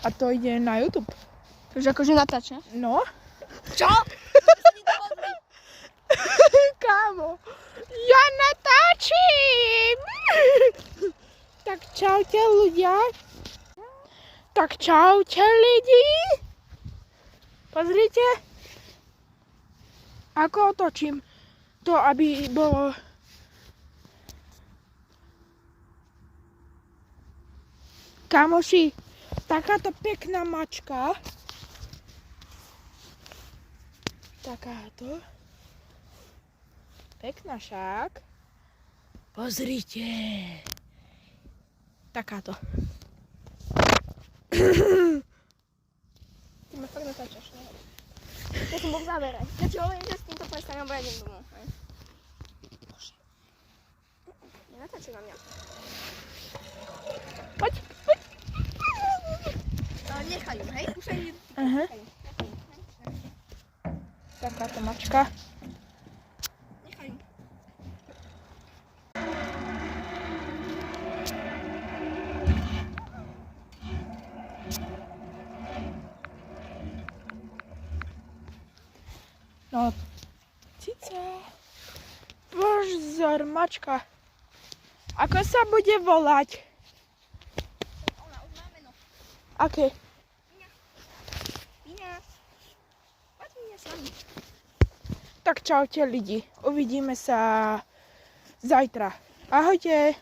A to ide na YouTube. Takže akože natáča. No. Čo? Kámo, ja natáčim! Tak čaute ľudia. Tak čaute lidi. Pozrite. Ako otočím to, aby bolo... Kamoši, takáto pekná mačka. Takáto. Pekná však. Pozrite. Takáto. Ty ma fakt natáčaš, ne? Ja som bol v závere. Ja ti hovorím, že s týmto prestanem, bo ja idem domov. Bože. Nenatáčaj na mňa. Poď. No, nechaj ju, hej? Už aj ju. Aha. Takáto mačka. Nechaj ju. No, cica. Pozor, mačka. Ako sa bude volať? Ona už má meno. Aké? Píňa. Poď Píňa s nami. Tak čaute lidi. Uvidíme sa zajtra. Ahojte.